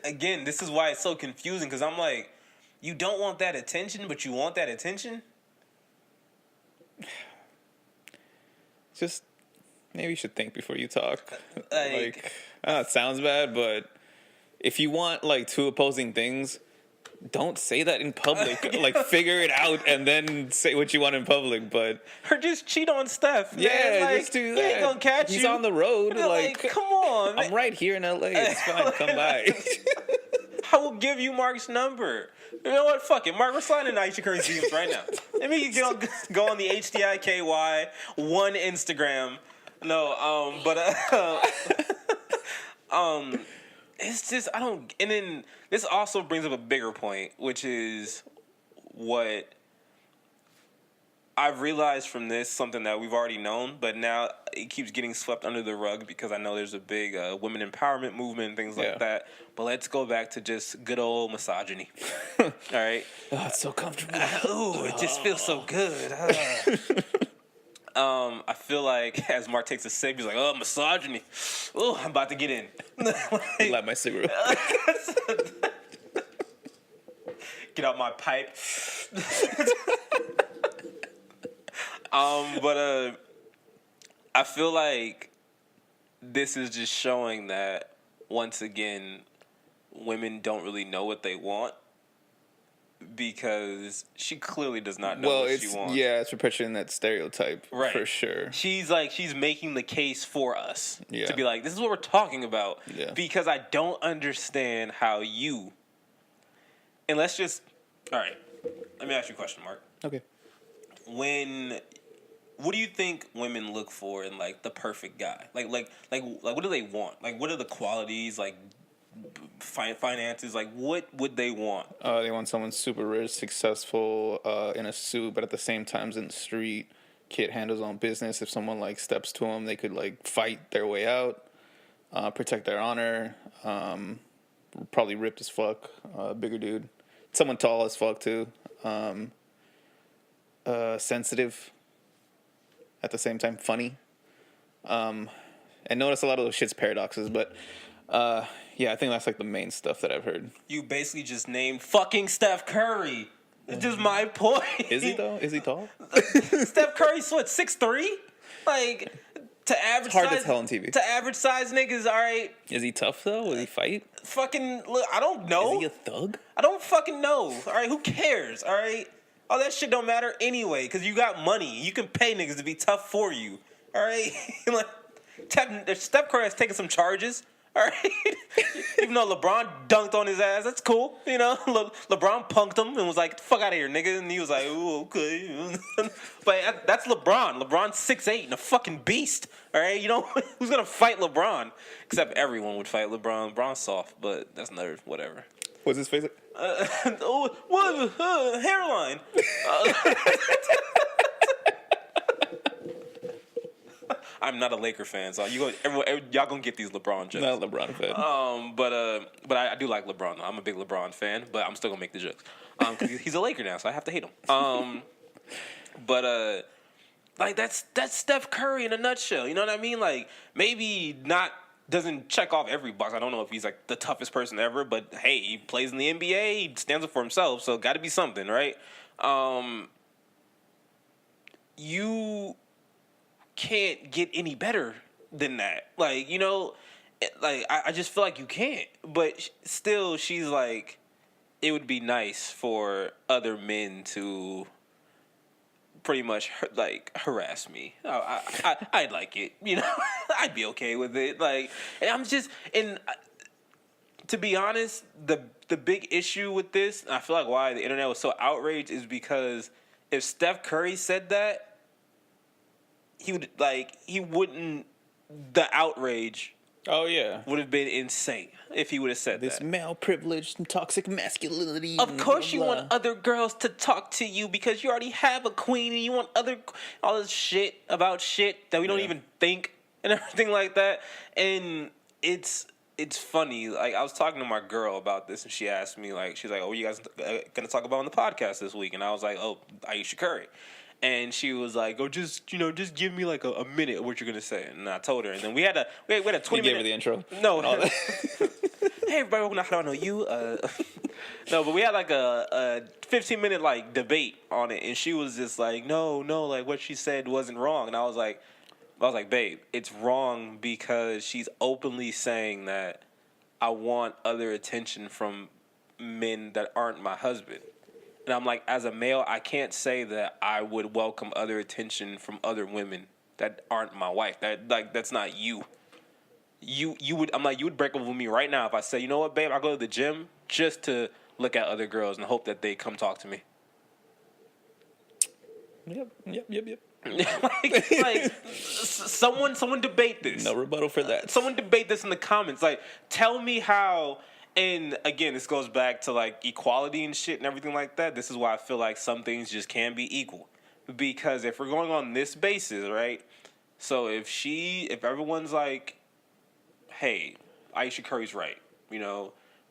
again, this is why it's so confusing, because I'm like, you don't want that attention, but you want that attention? Just maybe you should think before you talk. I know it sounds bad, but if you want like two opposing things, don't say that in public. Like, figure it out and then say what you want in public. But or just cheat on Steph. Yeah, man. Like, just do that. He ain't gonna catch He's you. on the road. Like, come on, man. I'm right here in LA. It's fine. Come by. I will give you Mark's number. You know what? Fuck it. Mark, we're signing Ayesha Curry's DMs right now. Let me go on the HDIKY one Instagram. No, it's just, I don't, and then this also brings up a bigger point, which is what I've realized from this, something that we've already known, but now it keeps getting swept under the rug because I know there's a big women empowerment movement and things like that. But let's go back to just good old misogyny. All right? Oh, it's so comfortable. Ooh, it just feels so good. I feel like as Mark takes a sip, he's like, oh, misogyny. Oh, I'm about to get in. Light my cigarette. Get out my pipe. I feel like this is just showing that, once again, women don't really know what they want, because she clearly does not know what she wants. Yeah, it's perpetuating that stereotype, right, for sure. She's making the case for us to be like, this is what we're talking about, because I don't understand how you, and let's just, all right, let me ask you a question, Mark. Okay. What do you think women look for in like the perfect guy? Like what do they want? Like, what are the qualities? Like, finances? Like, what would they want? They want someone super rich, successful, in a suit, but at the same time in the street. Kid handles his own business. If someone like steps to him, they could like fight their way out, protect their honor. Probably ripped as fuck, bigger dude. Someone tall as fuck too. Sensitive. At the same time, funny. And notice a lot of those shit's paradoxes, but yeah, I think that's like the main stuff that I've heard. You basically just named fucking Steph Curry. It's just my point. Is he though? Is he tall? Steph Curry's what, 6'3"? Like, to average it's hard size, to tell on TV. To average size niggas, all right. Is he tough though? Will he fight? Fucking look, I don't know. Is he a thug? I don't fucking know. All right, who cares? All right. All that shit don't matter anyway, because you got money. You can pay niggas to be tough for you. All right? Like, Steph Curry has taken some charges. All right? Even though LeBron dunked on his ass, that's cool. You know? LeBron punked him and was like, fuck out of here, nigga. And he was like, ooh, okay. But that's LeBron. LeBron's 6'8" and a fucking beast. All right? You know, who's going to fight LeBron? Except everyone would fight LeBron. LeBron's soft, but that's another whatever. What's his face? Hairline. I'm not a Laker fan, so y'all gonna get these LeBron jokes. Not a LeBron fan. But I do like LeBron. Though. I'm a big LeBron fan, but I'm still gonna make the jokes. Cause he's a Laker now, so I have to hate him. Like that's Steph Curry in a nutshell. You know what I mean? Like, maybe doesn't check off every box. I don't know if he's like the toughest person ever, but hey, he plays in the NBA, he stands up for himself, so got to be something, right? You can't get any better than that. Like, you know, like I just feel like you can't. But still, she's like, it would be nice for other men to pretty much like harass me. I'd like it, you know. I'd be okay with it. Like, and I'm just, and to be honest, the big issue with this, and I feel like why the internet was so outraged, is because if Steph Curry said that, the outrage. Oh yeah, would have been insane if he would have said this that. Male privilege and toxic masculinity. Of course, you blah. want other girls to talk to you because you already have a queen, and you want all this shit about shit that we don't even think and everything like that. And it's funny. Like, I was talking to my girl about this, and she asked me, like, she's like, "Oh, you guys gonna talk about on the podcast this week?" And I was like, "Oh, Ayesha Curry." And she was like, "Oh, just give me like a minute of what you're gonna say." And I told her, and then we had a 20 You gave minute. her the intro. No. And all that. Hey everybody, welcome to How Do I Know You? No, but we had like a 15-minute like debate on it, and she was just like, no, like what she said wasn't wrong, and I was like, babe, it's wrong because she's openly saying that I want other attention from men that aren't my husband. And I'm like, as a male, I can't say that I would welcome other attention from other women that aren't my wife. That's not you. You would, I'm like, you would break up with me right now if I say, you know what, babe, I go to the gym just to look at other girls and hope that they come talk to me. Yep. Someone debate this. No rebuttal for that. Someone debate this in the comments. Like, tell me how. And again, this goes back to like equality and shit and everything like that. This is why I feel like some things just can't be equal. Because if we're going on this basis, right? So if everyone's like, hey, Ayesha Curry's right.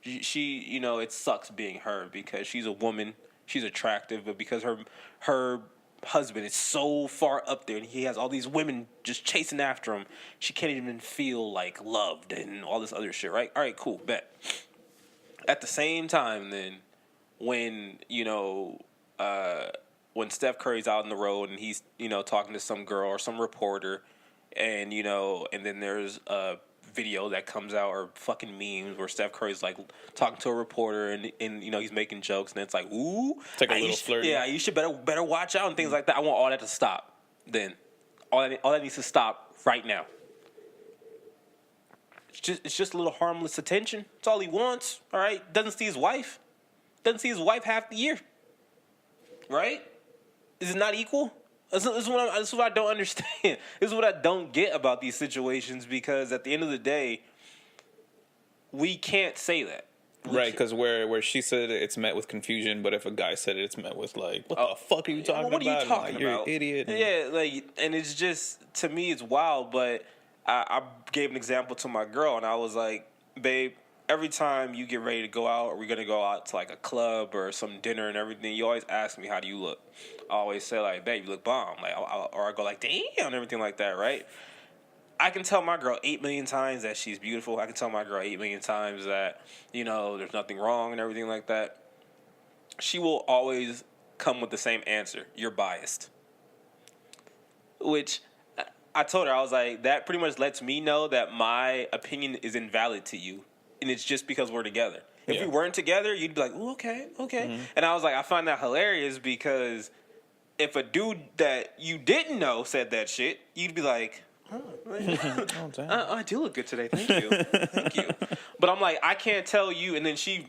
She it sucks being her because she's a woman, she's attractive, but because her husband is so far up there and he has all these women just chasing after him, she can't even feel like loved and all this other shit, right? All right, cool, bet. At the same time, then, when when Steph Curry's out on the road and he's talking to some girl or some reporter, and and then there's a video that comes out or fucking memes where Steph Curry's like talking to a reporter and he's making jokes and it's like, ooh, it's like a little flirty. Yeah, you should better watch out and things like that. I want all that to stop. Then all that needs to stop right now. It's just a little harmless attention. That's all he wants. All right, doesn't see his wife half the year. Right? Is it not equal? This is what I don't understand. This is what I don't get about these situations, because at the end of the day, we can't say that. Right, because where she said it, it's met with confusion, but if a guy said it, it's met with like, what the fuck are you talking about? What are you talking about? You're an idiot. Yeah, and it's just, to me, it's wild, but I gave an example to my girl, and I was like, babe, every time you get ready to go out, or we're going to go out to like a club or some dinner and everything, you always ask me, how do you look? I always say like, babe, you look bomb. Like, or I go like, damn, and everything like that, right? I can tell my girl 8 million times that she's beautiful. I can tell my girl 8 million times that, there's nothing wrong and everything like that. She will always come with the same answer. You're biased. Which I told her, I was like, that pretty much lets me know that my opinion is invalid to you. And it's just because we're together. If we weren't together, you'd be like, ooh, okay. Mm-hmm. And I was like, I find that hilarious because if a dude that you didn't know said that shit, you'd be like, oh, I do look good today. Thank you. Thank you. But I'm like, I can't tell you. And then she,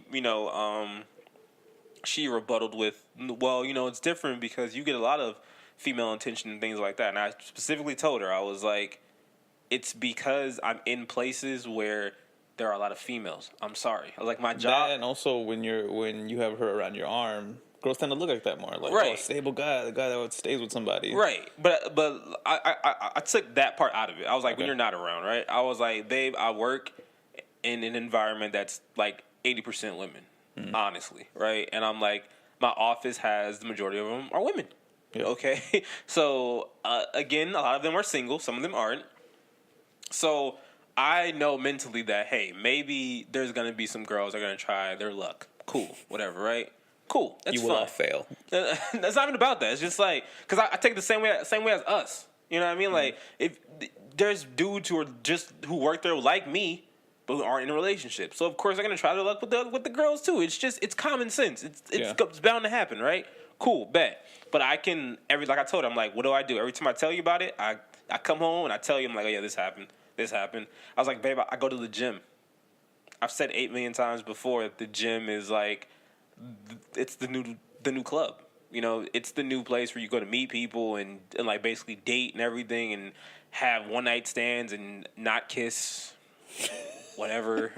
she rebutted with, well, it's different because you get a lot of female attention and things like that. And I specifically told her, I was like, it's because I'm in places where there are a lot of females. I'm sorry. Like, my job. That, and also when you have her around your arm, girls tend to look like that more. Like, right. Oh, a stable guy, the guy that stays with somebody. Right. But I took that part out of it. I was like, when you're not around, right? I was like, babe, I work in an environment that's like 80% women, honestly, right? And I'm like, my office has the majority of them are women. Yeah. Okay? So, again, a lot of them are single. Some of them aren't. So I know mentally that, hey, maybe there's going to be some girls that are going to try their luck. Cool. Whatever, right? Cool. That's fine. You will all fail. That's not even about that. It's just like, because I take it the same way as us. You know what I mean? Like, if there's dudes who work there like me, but who aren't in a relationship. So, of course, they're going to try their luck with the girls, too. It's common sense. It's bound to happen, right? Cool, bet. But like I told her, I'm like, what do I do? Every time I tell you about it, I come home and I tell you, I'm like, oh, yeah, this happened. I was like, babe, I go to the gym. I've said 8 million times before that the gym is like, it's the new club. It's the new place where you go to meet people and like basically date and everything and have one night stands and not kiss, whatever.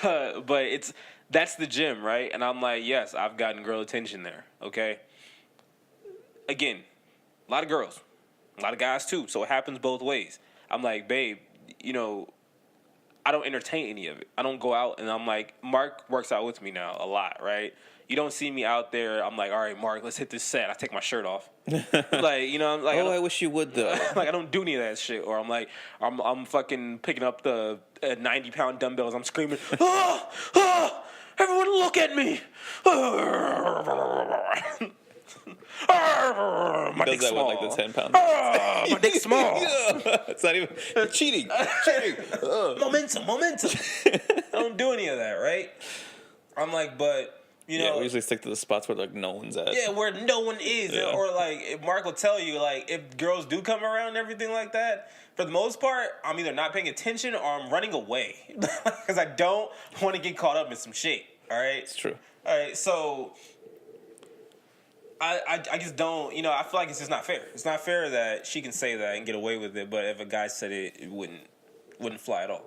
But that's the gym, right? And I'm like, yes, I've gotten girl attention there. Okay. Again, a lot of girls, a lot of guys too. So it happens both ways. I'm like, babe, I don't entertain any of it. I don't go out and I'm like, Mark works out with me now a lot, right? You don't see me out there. I'm like, all right, Mark, let's hit this set. I take my shirt off. Like, you know, I'm like, I wish you would though. like I don't do any of that shit. Or I'm like, I'm fucking picking up the 90-pound dumbbells. I'm screaming, ah, ah, everyone look at me. My dick's small. With like the 10 pounds. My dick's small. It's not even cheating. Momentum. I don't do any of that, right? I'm like, but you know, we usually stick to the spots where like no one's at. Yeah, where no one is, or like if Mark will tell you, like if girls do come around and everything like that. For the most part, I'm either not paying attention or I'm running away because I don't want to get caught up in some shit. All right, It's true. All right, so I just don't, you know, I feel like it's just not fair. It's not fair that she can say that and get away with it, but if a guy said it, it wouldn't fly at all.